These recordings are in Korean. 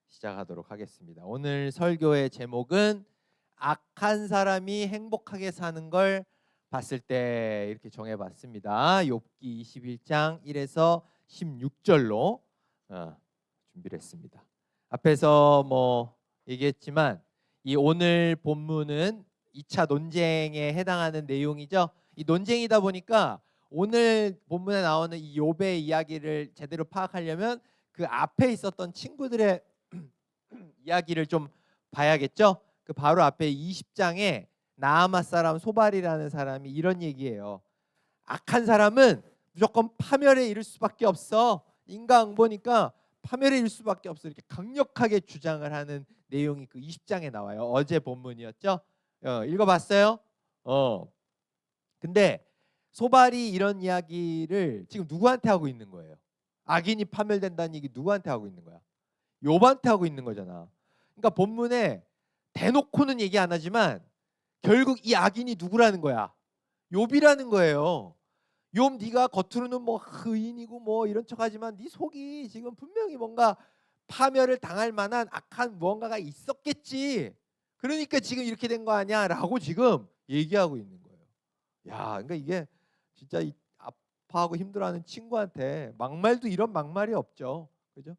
시작하도록 하겠습니다. 오늘 설교의 제목은 악한 사람이 행복하게 사는 걸 봤을 때 이렇게 정해봤습니다. 욥기 21장 1에서 16절로 준비를 했습니다. 앞에서 얘기했지만 이 오늘 본문은 2차 논쟁에 해당하는 내용이죠. 이 논쟁이다 보니까 오늘 본문에 나오는 이 욥의 이야기를 제대로 파악하려면 그 앞에 있었던 친구들의 이야기를 좀 봐야겠죠. 그 바로 앞에 20장에 나아마 사람 소발이라는 사람이 이런 얘기예요. 악한 사람은 무조건 파멸에 이를 수밖에 없어. 인과응보니까 파멸에 이를 수밖에 없어. 이렇게 강력하게 주장을 하는 내용이 그 20장에 나와요. 어제 본문이었죠. 읽어봤어요? 근데 소발이 이런 이야기를 지금 누구한테 하고 있는 거예요? 악인이 파멸된다는 얘기 누구한테 하고 있는 거야? 욥한테 하고 있는 거잖아. 그러니까 본문에 대놓고는 얘기 안 하지만 결국 이 악인이 누구라는 거야? 욥이라는 거예요. 욥 네가 겉으로는 의인이고 이런 척하지만 네 속이 지금 분명히 뭔가 파멸을 당할 만한 악한 무언가가 있었겠지. 그러니까 지금 이렇게 된 거 아니야라고 지금 얘기하고 있는 거예요. 야, 그러니까 이게 진짜 아파하고 힘들어하는 친구한테 막말도 이런 막말이 없죠. 그죠?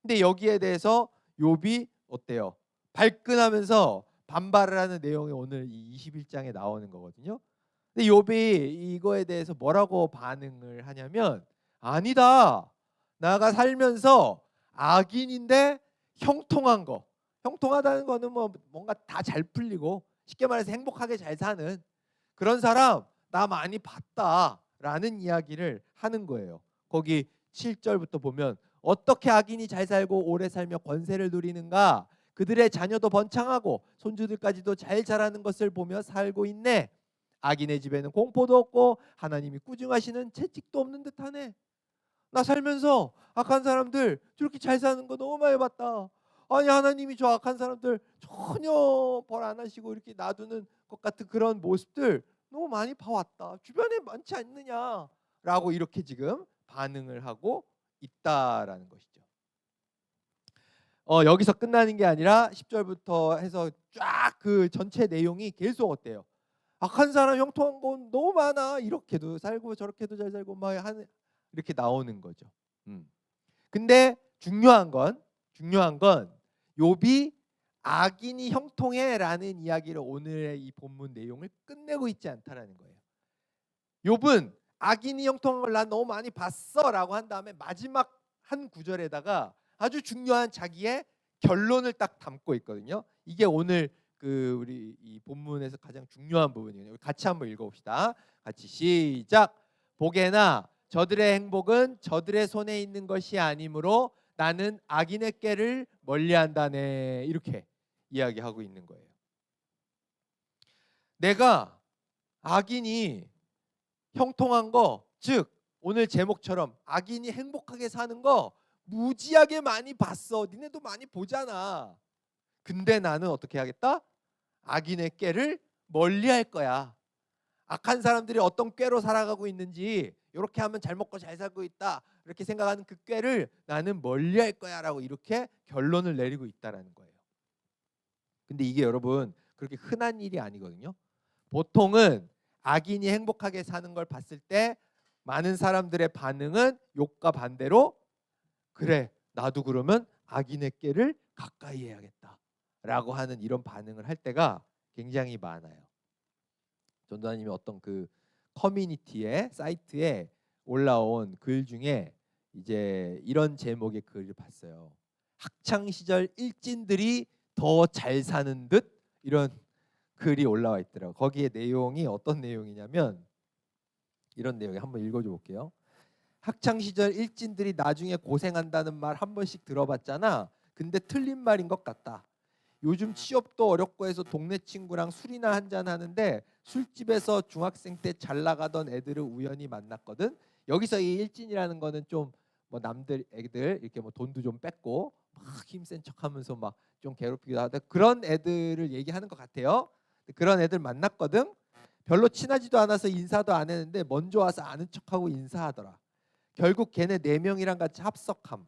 근데 여기에 대해서 욥이 어때요? 발끈하면서 반발을 하는 내용이 오늘 이 21장에 나오는 거거든요. 근데 욥이 이거에 대해서 뭐라고 반응을 하냐면 아니다. 나가 살면서 악인인데 형통한 거. 형통하다는 거는 뭔가 다 잘 풀리고 쉽게 말해서 행복하게 잘 사는 그런 사람 나 많이 봤다라는 이야기를 하는 거예요. 거기 7절부터 보면 어떻게 악인이 잘 살고 오래 살며 권세를 누리는가? 그들의 자녀도 번창하고 손주들까지도 잘 자라는 것을 보며 살고 있네. 악인의 집에는 공포도 없고 하나님이 꾸중하시는 채찍도 없는 듯하네. 나 살면서 악한 사람들 저렇게 잘 사는 거 너무 많이 봤다. 아니 하나님이 저 악한 사람들 전혀 벌 안 하시고 이렇게 놔두는 것 같은 그런 모습들 너무 많이 봐왔다. 주변에 많지 않느냐라고 이렇게 지금 반응을 하고 있다라는 것이죠. 여기서 끝나는 게 아니라 10절부터 해서 쫙 그 전체 내용이 계속 어때요? 악한 사람 형통한 건 너무 많아. 이렇게도 살고 저렇게도 잘 살고 이렇게 나오는 거죠. 근데 중요한 건 욥이 악인이 형통해라는 이야기를 오늘의 이 본문 내용을 끝내고 있지 않다라는 거예요. 욥은 악인이 형통한 걸 난 너무 많이 봤어라고 한 다음에 마지막 한 구절에다가 아주 중요한 자기의 결론을 딱 담고 있거든요. 이게 오늘 우리 이 본문에서 가장 중요한 부분이에요. 같이 한번 읽어봅시다. 같이 시작. 보게나 저들의 행복은 저들의 손에 있는 것이 아니므로 나는 악인의 꾀를 멀리한다네. 이렇게 이야기하고 있는 거예요. 내가 악인이 형통한 거, 즉 오늘 제목처럼 악인이 행복하게 사는 거 무지하게 많이 봤어. 니네도 많이 보잖아. 근데 나는 어떻게 하겠다? 악인의 꾀를 멀리할 거야. 악한 사람들이 어떤 꾀로 살아가고 있는지 이렇게 하면 잘 먹고 잘 살고 있다 이렇게 생각하는 그 꾀를 나는 멀리할 거야라고 이렇게 결론을 내리고 있다라는 거예요. 근데 이게 여러분 그렇게 흔한 일이 아니거든요. 보통은 악인이 행복하게 사는 걸 봤을 때 많은 사람들의 반응은 욥과 반대로 그래 나도 그러면 악인의 꾀를 가까이 해야겠다라고 하는 이런 반응을 할 때가 굉장히 많아요. 전도사님이 어떤 그 커뮤니티에 사이트에 올라온 글 중에 이제 이런 제목의 글을 봤어요. 학창 시절 일진들이 더 잘 사는 듯 이런 글이 올라와 있더라고요. 거기에 내용이 어떤 내용이냐면 이런 내용이 한번 읽어줘 볼게요. 학창 시절 일진들이 나중에 고생한다는 말 한 번씩 들어봤잖아. 근데 틀린 말인 것 같다. 요즘 취업도 어렵고 해서 동네 친구랑 술이나 한잔 하는데 술집에서 중학생 때 잘 나가던 애들을 우연히 만났거든. 여기서 이 일진이라는 거는 좀 남들 애들 이렇게 돈도 좀 뺏고 막 힘센 척하면서 막 좀 괴롭히기도 하다 그런 애들을 얘기하는 것 같아요. 그런 애들 만났거든. 별로 친하지도 않아서 인사도 안 했는데 먼저 와서 아는 척하고 인사하더라. 결국 걔네 4명이랑 같이 합석함.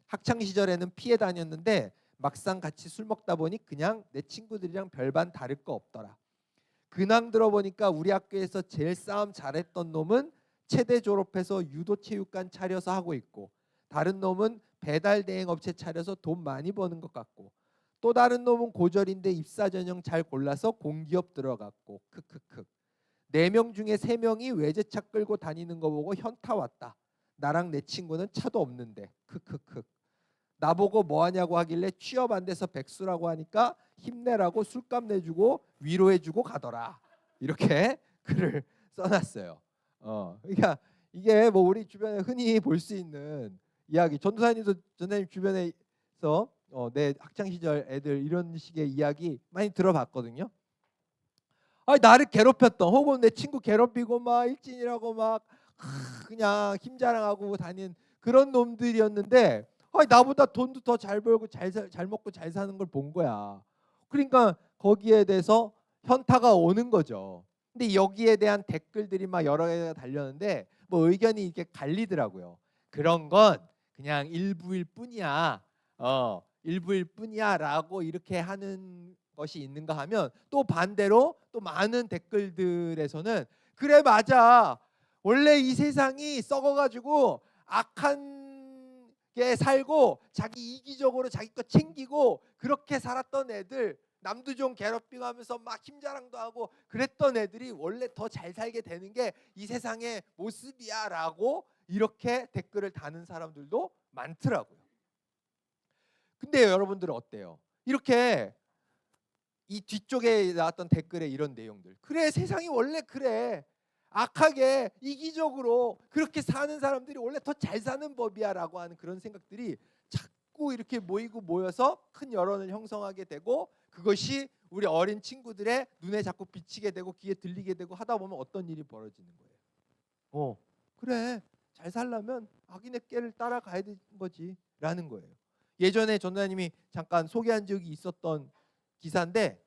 학창 시절에는 피해 다녔는데 막상 같이 술 먹다 보니 그냥 내 친구들이랑 별반 다를 거 없더라. 근황 들어보니까 우리 학교에서 제일 싸움 잘했던 놈은 체대 졸업해서 유도체육관 차려서 하고 있고, 다른 놈은 배달 대행 업체 차려서 돈 많이 버는 것 같고, 또 다른 놈은 고졸인데 입사 전형 잘 골라서 공기업 들어갔고, 크크크. 4명 중에 3명이 외제차 끌고 다니는 거 보고 현타 왔다. 나랑 내 친구는 차도 없는데, 크크크. 나보고 뭐하냐고 하길래 취업 안 돼서 백수라고 하니까 힘내라고 술값 내주고 위로해주고 가더라. 이렇게 글을 써놨어요. 그러니까 이게 뭐 우리 주변에 흔히 볼 수 있는 이야기. 전도사님도 전도사님 주변에서 내 학창 시절 애들 이런 식의 이야기 많이 들어봤거든요. 나를 괴롭혔던, 혹은 내 친구 괴롭히고 막 일진이라고 막 그냥 힘자랑하고 다닌 그런 놈들이었는데, 나보다 돈도 더 잘 벌고 잘 먹고 잘 사는 걸 본 거야. 그러니까 거기에 대해서 현타가 오는 거죠. 근데 여기에 대한 댓글들이 막 여러 개가 달렸는데 뭐 의견이 이렇게 갈리더라고요. 그런 건 그냥 일부일 뿐이야. 일부일 뿐이야라고 이렇게 하는 것이 있는가 하면, 또 반대로 또 많은 댓글들에서는 그래 맞아. 원래 이 세상이 썩어가지고 악한 게 살고 자기 이기적으로 자기 거 챙기고 그렇게 살았던 애들, 남도 좀 괴롭히고 하면서 막 힘자랑도 하고 그랬던 애들이 원래 더 잘 살게 되는 게 이 세상의 모습이야 라고 이렇게 댓글을 다는 사람들도 많더라고요. 근데 여러분들은 어때요? 이렇게 이 뒤쪽에 나왔던 댓글에 이런 내용들, 그래 세상이 원래 그래, 악하게 이기적으로 그렇게 사는 사람들이 원래 더 잘 사는 법이야 라고 하는 그런 생각들이 자꾸 이렇게 모이고 모여서 큰 여론을 형성하게 되고, 그것이 우리 어린 친구들의 눈에 자꾸 비치게 되고 귀에 들리게 되고 하다 보면 어떤 일이 벌어지는 거예요. 그래 잘 살려면 악인의 꾀를 따라가야 되는 거지 라는 거예요. 예전에 전도사님이 잠깐 소개한 적이 있었던 기사인데,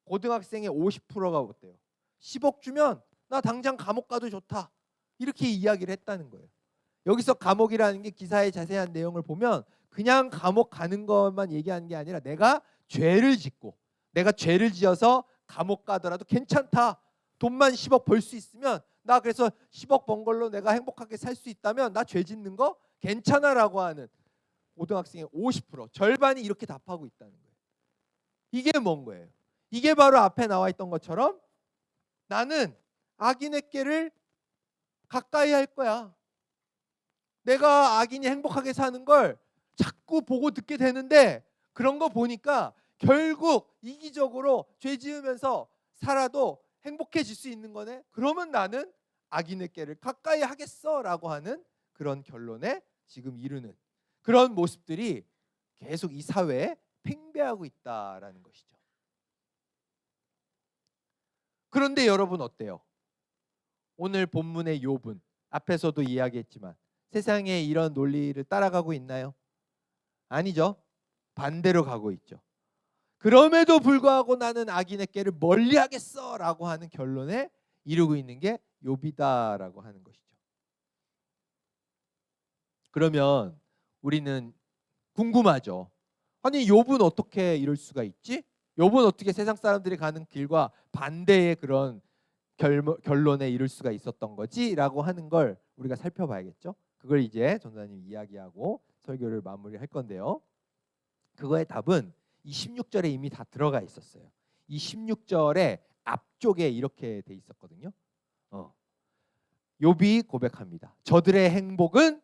고등학생의 50%가 어때요? 10억 주면 나 당장 감옥 가도 좋다, 이렇게 이야기를 했다는 거예요. 여기서 감옥이라는 게 기사의 자세한 내용을 보면 그냥 감옥 가는 것만 얘기하는 게 아니라 내가 죄를 짓고, 내가 죄를 지어서 감옥 가더라도 괜찮다, 돈만 10억 벌 수 있으면, 나 그래서 10억 번 걸로 내가 행복하게 살 수 있다면 나 죄 짓는 거 괜찮아 라고 하는 고등학생의 50%, 절반이 이렇게 답하고 있다는 거예요. 이게 뭔 거예요? 이게 바로 앞에 나와 있던 것처럼 나는 악인의 꾀를 가까이 할 거야. 내가 악인이 행복하게 사는 걸 자꾸 보고 듣게 되는데, 그런 거 보니까 결국 이기적으로 죄 지으면서 살아도 행복해질 수 있는 거네. 그러면 나는 악인의 꾀를 가까이 하겠어라고 하는 그런 결론에 지금 이르는 그런 모습들이 계속 이 사회에 팽배하고 있다라는 것이죠. 그런데 여러분 어때요? 오늘 본문의 욥은 앞에서도 이야기했지만 세상에 이런 논리를 따라가고 있나요? 아니죠. 반대로 가고 있죠. 그럼에도 불구하고 나는 악인의 꾀를 멀리하겠어라고 하는 결론에 이르고 있는 게 욥이다라고 하는 것이죠. 그러면 우리는 궁금하죠. 아니 욥은 어떻게 이럴 수가 있지? 욥은 어떻게 세상 사람들이 가는 길과 반대의 그런 결론에 이를 수가 있었던 거지라고 하는 걸 우리가 살펴봐야겠죠. 그걸 이제 전도사님 이야기하고 설교를 마무리할 건데요. 그거의 답은 이 16절에 이미 다 들어가 있었어요. 이 16절의 앞쪽에 이렇게 돼 있었거든요. 욥이 고백합니다. 저들의 행복은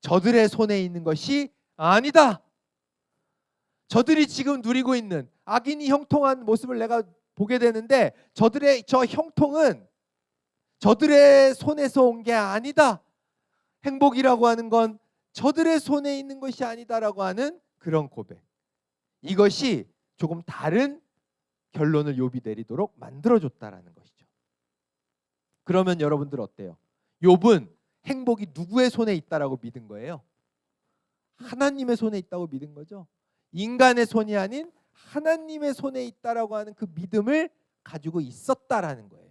저들의 손에 있는 것이 아니다. 저들이 지금 누리고 있는 악인이 형통한 모습을 내가 보게 되는데, 저들의 저 형통은 저들의 손에서 온 게 아니다. 행복이라고 하는 건 저들의 손에 있는 것이 아니다라고 하는 그런 고백. 이것이 조금 다른 결론을 욥이 내리도록 만들어줬다라는 것이죠. 그러면 여러분들 어때요? 욥은 행복이 누구의 손에 있다라고 믿은 거예요? 하나님의 손에 있다고 믿은 거죠. 인간의 손이 아닌 하나님의 손에 있다라고 하는 그 믿음을 가지고 있었다라는 거예요.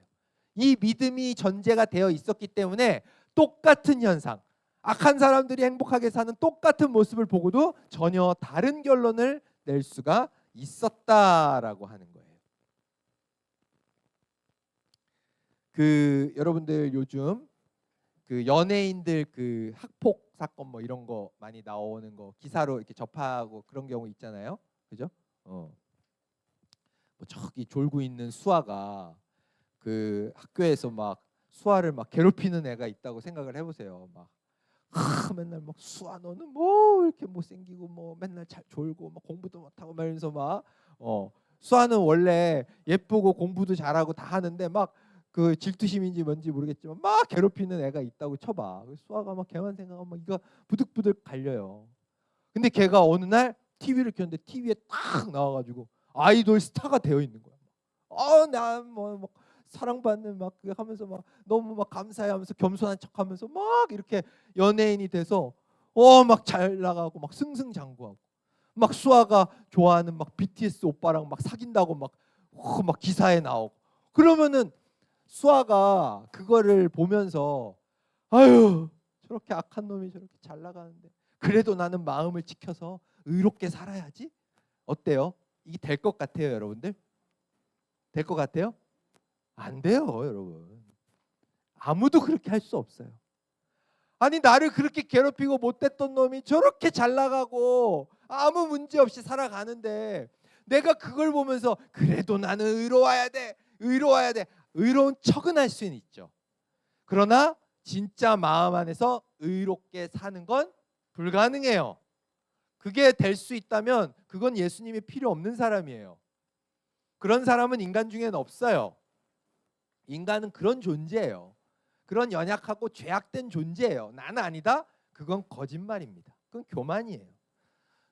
이 믿음이 전제가 되어 있었기 때문에 똑같은 현상, 악한 사람들이 행복하게 사는 똑같은 모습을 보고도 전혀 다른 결론을 낼 수가 있었다라고 하는 거예요. 여러분들 요즘 연예인들 학폭 사건 뭐 이런 거 많이 나오는 거 기사로 이렇게 접하고 그런 경우 있잖아요. 그죠? 뭐 저기 졸고 있는 수아가 학교에서 막 수아를 막 괴롭히는 애가 있다고 생각을 해보세요. 막 맨날 막 수아 너는 뭐 이렇게 못생기고 뭐 맨날 잘 졸고 막 공부도 못하고 말면서 막 수아는 원래 예쁘고 공부도 잘하고 다 하는데 막 질투심인지 뭔지 모르겠지만 막 괴롭히는 애가 있다고 쳐봐. 수아가 막 걔만 생각하면 막 이거 부득부득 갈려요. 근데 걔가 어느 날 TV를 켰는데 TV에 딱 나와가지고 아이돌 스타가 되어 있는 거야. 난 뭐 사랑받는 막 하면서 막 너무 막 감사해하면서 겸손한 척하면서 막 이렇게 연예인이 돼서 막 잘 나가고 막 승승장구하고 막 수아가 좋아하는 막 BTS 오빠랑 막 사귄다고 막 기사에 나오고 그러면은 수아가 그거를 보면서 아유 저렇게 악한 놈이 저렇게 잘 나가는데 그래도 나는 마음을 지켜서 의롭게 살아야지. 어때요? 이게 될 것 같아요, 여러분들? 될 것 같아요? 안 돼요, 여러분. 아무도 그렇게 할 수 없어요. 아니 나를 그렇게 괴롭히고 못됐던 놈이 저렇게 잘 나가고 아무 문제 없이 살아가는데 내가 그걸 보면서 그래도 나는 의로워야 돼. 의로워야 돼. 의로운 척은 할 수는 있죠. 그러나 진짜 마음 안에서 의롭게 사는 건 불가능해요. 그게 될 수 있다면 그건 예수님이 필요 없는 사람이에요. 그런 사람은 인간 중에는 없어요. 인간은 그런 존재예요. 그런 연약하고 죄악된 존재예요. 나는 아니다? 그건 거짓말입니다. 그건 교만이에요.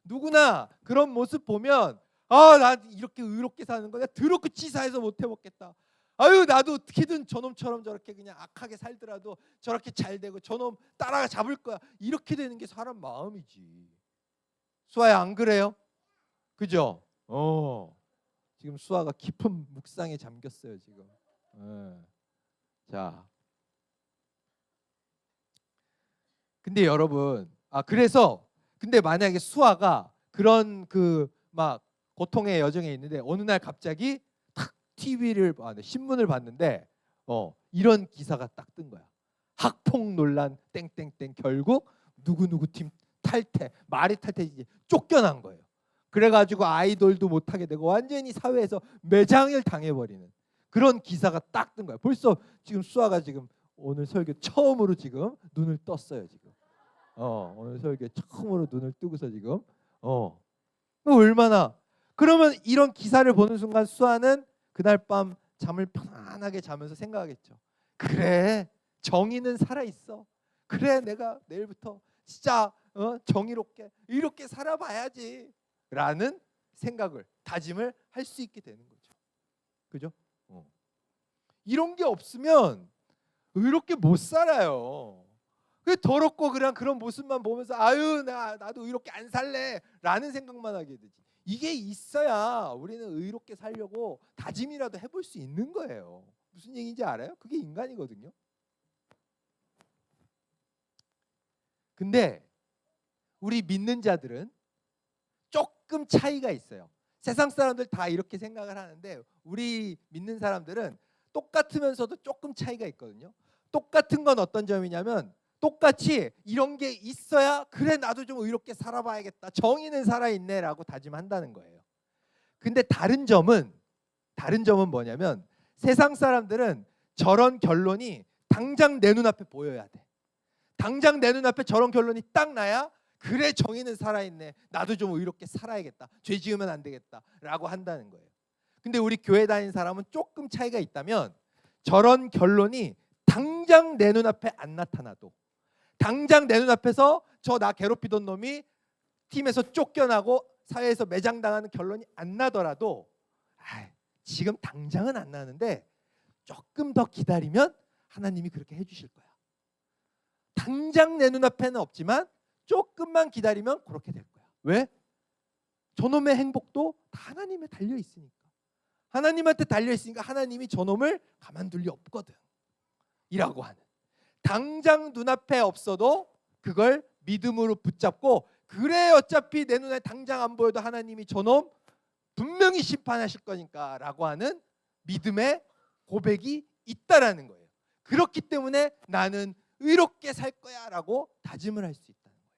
누구나 그런 모습 보면 나 이렇게 의롭게 사는 거야. 더럽고 치사해서 못 해먹겠다. 아유 나도 어떻게든 저놈처럼 저렇게 그냥 악하게 살더라도 저렇게 잘 되고 저놈 따라가 잡을 거야. 이렇게 되는 게 사람 마음이지. 수아야 안 그래요? 그죠? 지금 수아가 깊은 묵상에 잠겼어요 지금. 자, 근데 여러분, 그래서 근데 만약에 수아가 그런 막 고통의 여정에 있는데 어느 날 갑자기 탁 TV를 신문을 봤는데 이런 기사가 딱 뜬 거야. 학폭 논란 땡땡땡 결국 누구누구 팀 탈퇴, 말이 탈퇴지 쫓겨난 거예요. 그래가지고 아이돌도 못하게 되고 완전히 사회에서 매장을 당해버리는 그런 기사가 딱 뜬 거야. 벌써 지금 수아가 지금 오늘 설교 처음으로 지금 눈을 떴어요 지금. 오늘 설교 처음으로 눈을 뜨고서 지금 얼마나 그러면 이런 기사를 보는 순간 수아는 그날 밤 잠을 편안하게 자면서 생각하겠죠. 그래 정의는 살아 있어. 그래 내가 내일부터 진짜 정의롭게 이렇게 살아봐야지 라는 생각을 다짐을 할 수 있게 되는 거죠. 그죠? 이런 게 없으면 의롭게 못 살아요. 그 더럽고 그런 모습만 보면서 아유 나도 의롭게 안 살래 라는 생각만 하게 되지. 이게 있어야 우리는 의롭게 살려고 다짐이라도 해볼 수 있는 거예요. 무슨 얘기인지 알아요? 그게 인간이거든요. 근데 우리 믿는 자들은 조금 차이가 있어요. 세상 사람들 다 이렇게 생각을 하는데 우리 믿는 사람들은 똑같으면서도 조금 차이가 있거든요. 똑같은 건 어떤 점이냐면 똑같이 이런 게 있어야 그래 나도 좀 의롭게 살아봐야겠다. 정의는 살아있네라고 다짐한다는 거예요. 근데 다른 점은 뭐냐면 세상 사람들은 저런 결론이 당장 내 눈앞에 보여야 돼. 당장 내 눈앞에 저런 결론이 딱 나야 그래 정의는 살아있네. 나도 좀 의롭게 살아야겠다. 죄 지으면 안 되겠다 라고 한다는 거예요. 근데 우리 교회 다니는 사람은 조금 차이가 있다면 저런 결론이 당장 내 눈앞에 안 나타나도 당장 내 눈앞에서 저 나 괴롭히던 놈이 팀에서 쫓겨나고 사회에서 매장당하는 결론이 안 나더라도 지금 당장은 안 나는데 조금 더 기다리면 하나님이 그렇게 해주실 거야. 당장 내 눈앞에는 없지만 조금만 기다리면 그렇게 될 거야. 왜? 저놈의 행복도 다 하나님에 달려 있으니까. 하나님한테 달려 있으니까 하나님이 저놈을 가만둘 리 없거든. 이라고 하는. 당장 눈앞에 없어도 그걸 믿음으로 붙잡고, 그래 어차피 내 눈에 당장 안 보여도 하나님이 저놈 분명히 심판하실 거니까 라고 하는 믿음의 고백이 있다라는 거예요. 그렇기 때문에 나는 의롭게 살 거야 라고 다짐을 할 수 있다는 거예요.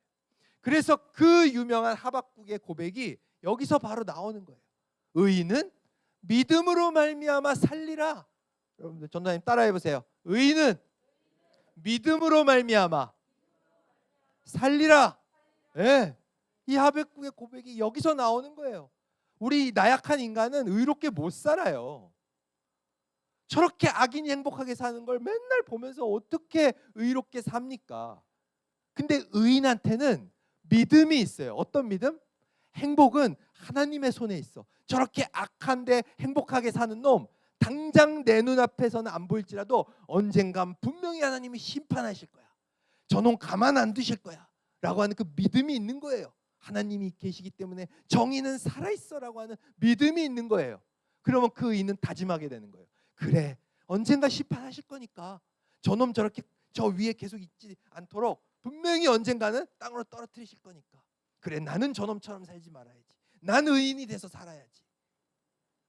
그래서 그 유명한 하박국의 고백이 여기서 바로 나오는 거예요. 의인은 믿음으로 말미암아 살리라. 여러분들 전도사님 따라해 보세요. 의인은 믿음으로 말미암아 살리라. 예. 이 하박국의 고백이 여기서 나오는 거예요. 우리 나약한 인간은 의롭게 못 살아요. 저렇게 악인이 행복하게 사는 걸 맨날 보면서 어떻게 의롭게 삽니까? 근데 의인한테는 믿음이 있어요. 어떤 믿음? 행복은 하나님의 손에 있어. 저렇게 악한데 행복하게 사는 놈, 당장 내 눈앞에서는 안 보일지라도 언젠간 분명히 하나님이 심판하실 거야. 저놈 가만 안 두실 거야 라고 하는 그 믿음이 있는 거예요. 하나님이 계시기 때문에 정의는 살아있어 라고 하는 믿음이 있는 거예요. 그러면 그 의인은 다짐하게 되는 거예요. 그래, 언젠가 심판하실 거니까 저놈 저렇게 저 위에 계속 있지 않도록 분명히 언젠가는 땅으로 떨어뜨리실 거니까, 그래 나는 저놈처럼 살지 말아야지. 난 의인이 돼서 살아야지.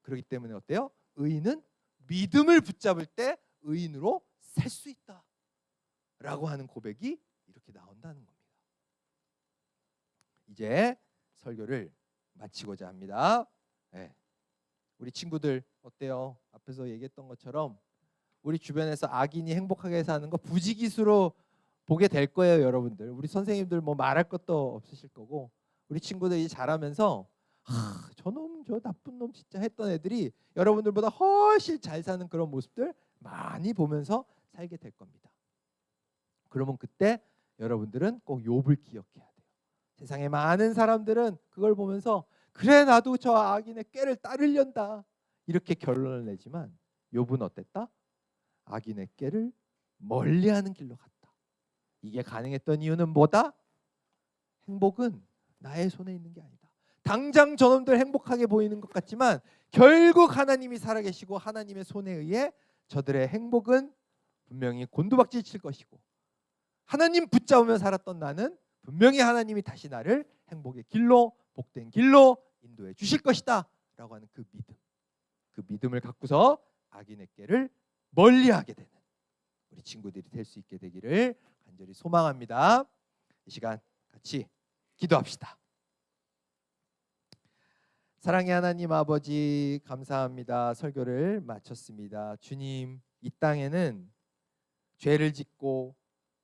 그렇기 때문에 어때요? 의인은 믿음을 붙잡을 때 의인으로 살 수 있다 라고 하는 고백이 이렇게 나온다는 겁니다. 이제 설교를 마치고자 합니다. 네. 우리 친구들 어때요? 앞에서 얘기했던 것처럼 우리 주변에서 악인이 행복하게 사는 거 부지기수로 보게 될 거예요, 여러분들. 우리 선생님들 뭐 말할 것도 없으실 거고, 우리 친구들이 자라면서 저놈 저 나쁜 놈 진짜 했던 애들이 여러분들보다 훨씬 잘 사는 그런 모습들 많이 보면서 살게 될 겁니다. 그러면 그때 여러분들은 꼭 욥을 기억해야 돼요. 세상에 많은 사람들은 그걸 보면서 그래 나도 저 악인의 꾀를 따르련다 이렇게 결론을 내지만 욥은 어땠다? 악인의 꾀를 멀리하는 길로 갔다. 이게 가능했던 이유는 뭐다? 행복은 나의 손에 있는 게 아니다. 당장 저놈들 행복하게 보이는 것 같지만 결국 하나님이 살아계시고 하나님의 손에 의해 저들의 행복은 분명히 곤두박질 칠 것이고, 하나님 붙잡으며 살았던 나는 분명히 하나님이 다시 나를 행복의 길로, 복된 길로 인도해 주실 것이다 라고 하는 그 믿음, 그 믿음을 갖고서 악인의 꾀를 멀리하게 되는 우리 친구들이 될 수 있게 되기를 간절히 소망합니다. 이 시간 같이 기도합시다. 사랑의 하나님 아버지, 감사합니다. 설교를 마쳤습니다. 주님, 이 땅에는 죄를 짓고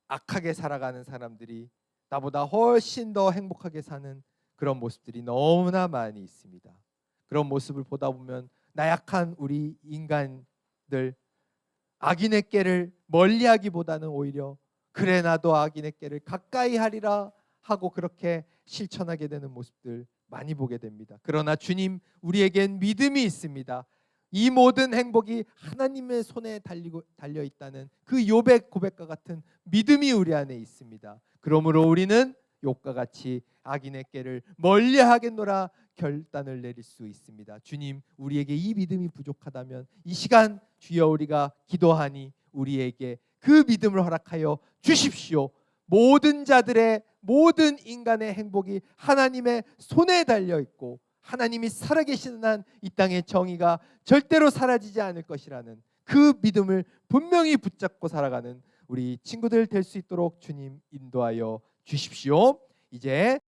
악하게 살아가는 사람들이 나보다 훨씬 더 행복하게 사는 그런 모습들이 너무나 많이 있습니다. 그런 모습을 보다 보면 나약한 우리 인간들, 악인의 꾀를 멀리하기보다는 오히려 그래 나도 악인의 꾀를 가까이 하리라 하고 그렇게 실천하게 되는 모습들 많이 보게 됩니다. 그러나 주님, 우리에겐 믿음이 있습니다. 이 모든 행복이 하나님의 손에 달려 있다는 그 욥의 고백과 같은 믿음이 우리 안에 있습니다. 그러므로 우리는 욥과 같이 악인의 꾀를 멀리하겠노라 결단을 내릴 수 있습니다. 주님, 우리에게 이 믿음이 부족하다면 이 시간 주여 우리가 기도하니 우리에게 그 믿음을 허락하여 주십시오. 모든 자들의, 모든 인간의 행복이 하나님의 손에 달려 있고 하나님이 살아계시는 한 이 땅의 정의가 절대로 사라지지 않을 것이라는 그 믿음을 분명히 붙잡고 살아가는 우리 친구들 될 수 있도록 주님 인도하여 주십시오. 이제